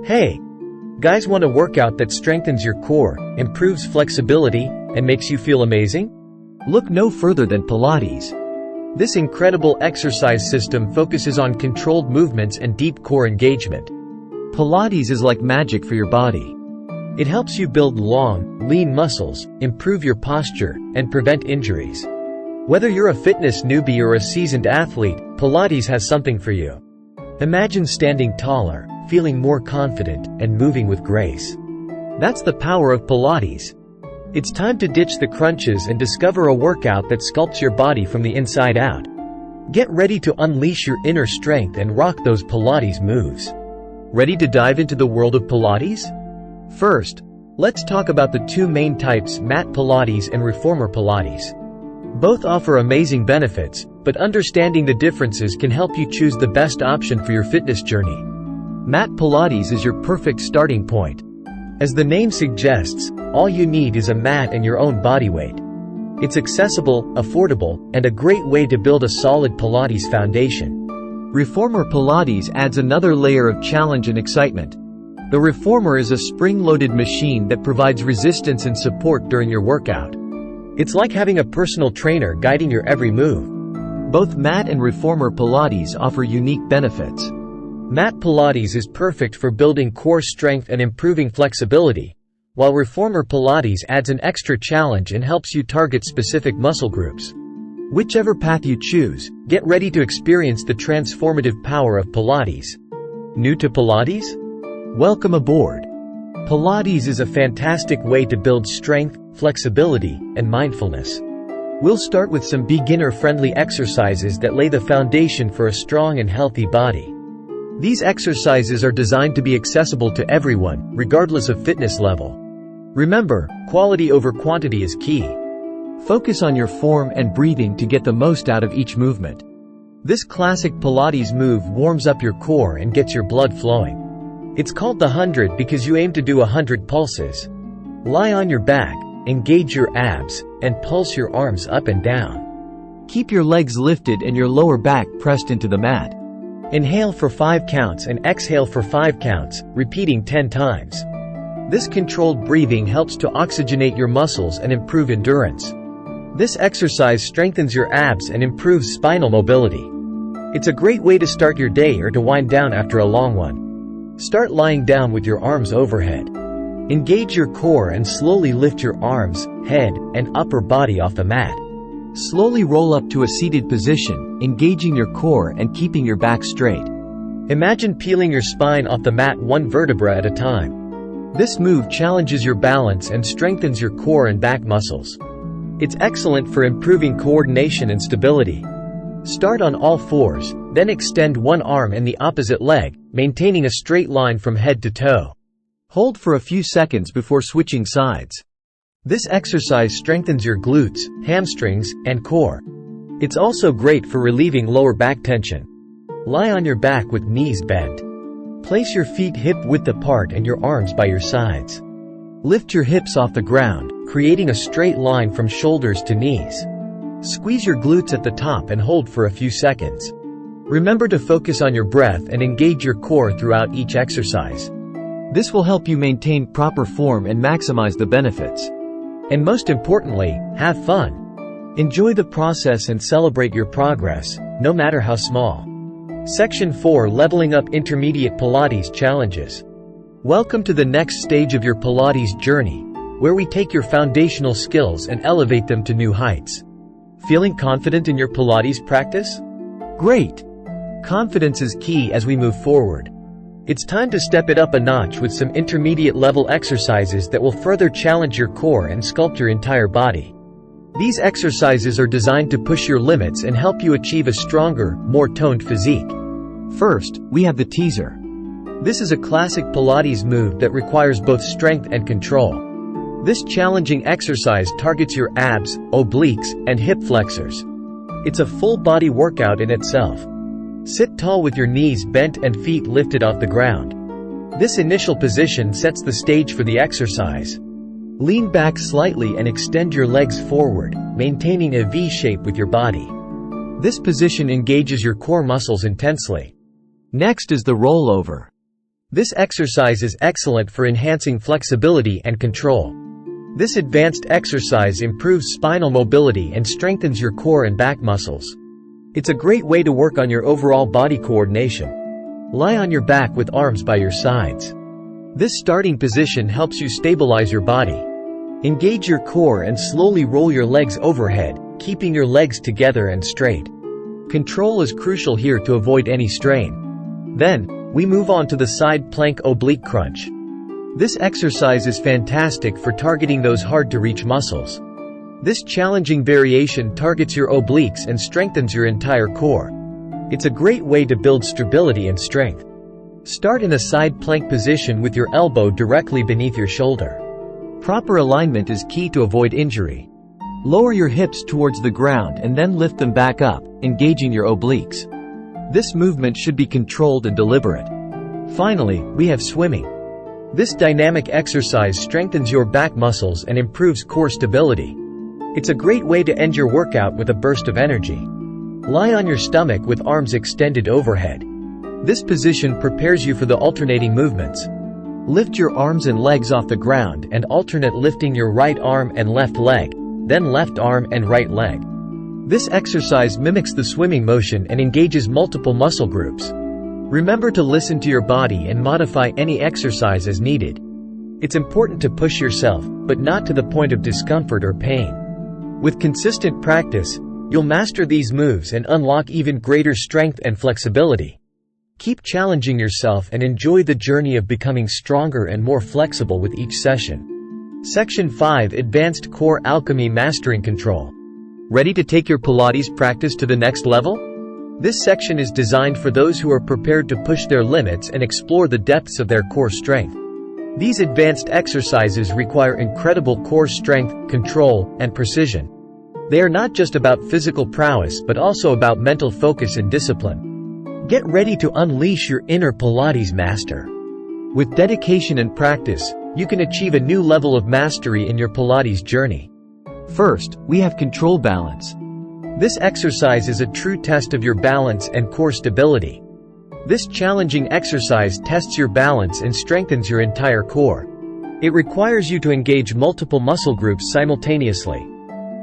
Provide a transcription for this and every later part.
Hey, guys, want a workout that strengthens your core, improves flexibility, and makes you feel amazing? Look no further than Pilates. This incredible exercise system focuses on controlled movements and deep core engagement. Pilates is like magic for your body. It helps you build long, lean muscles, improve your posture, and prevent injuries. Whether you're a fitness newbie or a seasoned athlete, Pilates has something for you. Imagine standing taller, feeling more confident, and moving with grace. That's the power of Pilates. It's time to ditch the crunches and discover a workout that sculpts your body from the inside out. Get ready to unleash your inner strength and rock those Pilates moves. Ready to dive into the world of Pilates? First, let's talk about the two main types: mat Pilates and reformer Pilates. Both offer amazing benefits, but understanding the differences can help you choose the best option for your fitness journey. Mat Pilates is your perfect starting point. As the name suggests, all you need is a mat and your own body weight. It's accessible, affordable, and a great way to build a solid Pilates foundation. Reformer Pilates adds another layer of challenge and excitement. The Reformer is a spring-loaded machine that provides resistance and support during your workout. It's like having a personal trainer guiding your every move. Both mat and Reformer Pilates offer unique benefits. Mat Pilates is perfect for building core strength and improving flexibility, while Reformer Pilates adds an extra challenge and helps you target specific muscle groups. Whichever path you choose, get ready to experience the transformative power of Pilates. New to Pilates? Welcome aboard. Pilates is a fantastic way to build strength, flexibility, and mindfulness. We'll start with some beginner-friendly exercises that lay the foundation for a strong and healthy body. These exercises are designed to be accessible to everyone, regardless of fitness level. Remember, quality over quantity is key. Focus on your form and breathing to get the most out of each movement. This classic Pilates move warms up your core and gets your blood flowing. It's called the 100 because you aim to do 100 pulses. Lie on your back, engage your abs, and pulse your arms up and down. Keep your legs lifted and your lower back pressed into the mat. Inhale for 5 counts and exhale for 5 counts, repeating 10 times. This controlled breathing helps to oxygenate your muscles and improve endurance. This exercise strengthens your abs and improves spinal mobility. It's a great way to start your day or to wind down after a long one. Start lying down with your arms overhead. Engage your core and slowly lift your arms, head, and upper body off the mat. Slowly roll up to a seated position, engaging your core and keeping your back straight. Imagine peeling your spine off the mat one vertebra at a time. This move challenges your balance and strengthens your core and back muscles. It's excellent for improving coordination and stability. Start on all fours, then extend one arm and the opposite leg, maintaining a straight line from head to toe. Hold for a few seconds before switching sides. This exercise strengthens your glutes, hamstrings, and core. It's also great for relieving lower back tension. Lie on your back with knees bent. Place your feet hip-width apart and your arms by your sides. Lift your hips off the ground, creating a straight line from shoulders to knees. Squeeze your glutes at the top and hold for a few seconds. Remember to focus on your breath and engage your core throughout each exercise. This will help you maintain proper form and maximize the benefits. And most importantly, have fun. Enjoy the process and celebrate your progress, no matter how small. Section 4: Leveling Up Intermediate Pilates Challenges. Welcome to the next stage of your Pilates journey, where we take your foundational skills and elevate them to new heights. Feeling confident in your Pilates practice? Great! Confidence is key as we move forward. It's time to step it up a notch with some intermediate-level exercises that will further challenge your core and sculpt your entire body. These exercises are designed to push your limits and help you achieve a stronger, more toned physique. First, we have the teaser. This is a classic Pilates move that requires both strength and control. This challenging exercise targets your abs, obliques, and hip flexors. It's a full-body workout in itself. Sit tall with your knees bent and feet lifted off the ground. This initial position sets the stage for the exercise. Lean back slightly and extend your legs forward, maintaining a V shape with your body. This position engages your core muscles intensely. Next is the rollover. This exercise is excellent for enhancing flexibility and control. This advanced exercise improves spinal mobility and strengthens your core and back muscles. It's a great way to work on your overall body coordination. Lie on your back with arms by your sides. This starting position helps you stabilize your body. Engage your core and slowly roll your legs overhead, keeping your legs together and straight. Control is crucial here to avoid any strain. Then, we move on to the side plank oblique crunch. This exercise is fantastic for targeting those hard-to-reach muscles. This challenging variation targets your obliques and strengthens your entire core. It's a great way to build stability and strength. Start in a side plank position with your elbow directly beneath your shoulder. Proper alignment is key to avoid injury. Lower your hips towards the ground and then lift them back up, engaging your obliques. This movement should be controlled and deliberate. Finally, we have swimming. This dynamic exercise strengthens your back muscles and improves core stability. It's a great way to end your workout with a burst of energy. Lie on your stomach with arms extended overhead. This position prepares you for the alternating movements. Lift your arms and legs off the ground and alternate lifting your right arm and left leg, then left arm and right leg. This exercise mimics the swimming motion and engages multiple muscle groups. Remember to listen to your body and modify any exercise as needed. It's important to push yourself, but not to the point of discomfort or pain. With consistent practice, you'll master these moves and unlock even greater strength and flexibility. Keep challenging yourself and enjoy the journey of becoming stronger and more flexible with each session. Section 5: Advanced Core Alchemy Mastering Control. Ready to take your Pilates practice to the next level? This section is designed for those who are prepared to push their limits and explore the depths of their core strength. These advanced exercises require incredible core strength, control, and precision. They are not just about physical prowess but also about mental focus and discipline. Get ready to unleash your inner Pilates master. With dedication and practice, you can achieve a new level of mastery in your Pilates journey. First, we have control balance. This exercise is a true test of your balance and core stability. This challenging exercise tests your balance and strengthens your entire core. It requires you to engage multiple muscle groups simultaneously.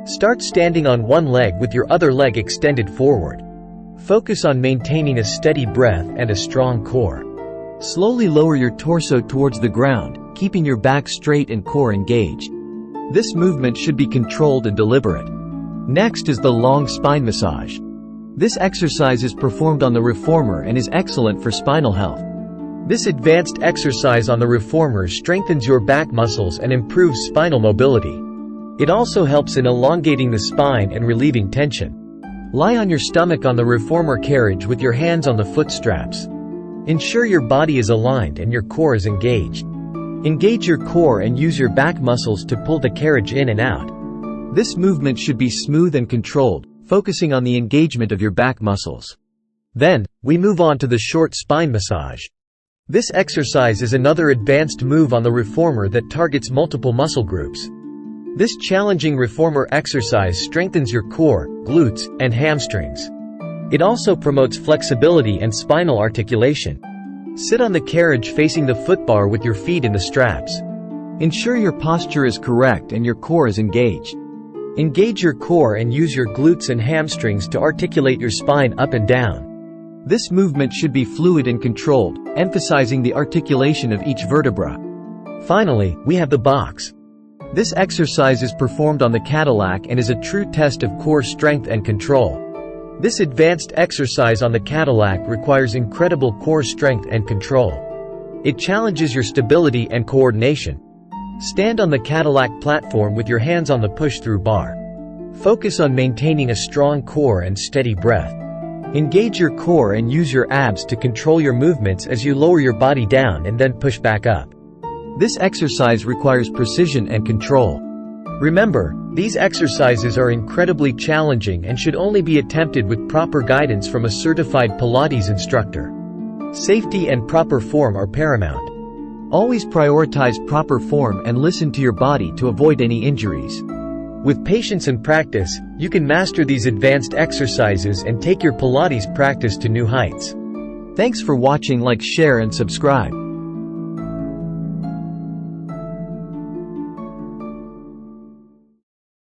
Start standing on one leg with your other leg extended forward. Focus on maintaining a steady breath and a strong core. Slowly lower your torso towards the ground, keeping your back straight and core engaged. This movement should be controlled and deliberate. Next is the long spine massage. This exercise is performed on the reformer and is excellent for spinal health. This advanced exercise on the reformer strengthens your back muscles and improves spinal mobility. It also helps in elongating the spine and relieving tension. Lie on your stomach on the reformer carriage with your hands on the foot straps. Ensure your body is aligned and your core is engaged. Engage your core and use your back muscles to pull the carriage in and out. This movement should be smooth and controlled, focusing on the engagement of your back muscles. Then, we move on to the short spine massage. This exercise is another advanced move on the reformer that targets multiple muscle groups. This challenging reformer exercise strengthens your core, glutes, and hamstrings. It also promotes flexibility and spinal articulation. Sit on the carriage facing the footbar with your feet in the straps. Ensure your posture is correct and your core is engaged. Engage your core and use your glutes and hamstrings to articulate your spine up and down. This movement should be fluid and controlled, emphasizing the articulation of each vertebra. Finally, we have the box. This exercise is performed on the Cadillac and is a true test of core strength and control. This advanced exercise on the Cadillac requires incredible core strength and control. It challenges your stability and coordination. Stand on the Cadillac platform with your hands on the push-through bar. Focus on maintaining a strong core and steady breath. Engage your core and use your abs to control your movements as you lower your body down and then push back up. This exercise requires precision and control. Remember, these exercises are incredibly challenging and should only be attempted with proper guidance from a certified Pilates instructor. Safety and proper form are paramount. Always prioritize proper form and listen to your body to avoid any injuries. With patience and practice, you can master these advanced exercises and take your Pilates practice to new heights. Thanks for watching. Like, share and subscribe.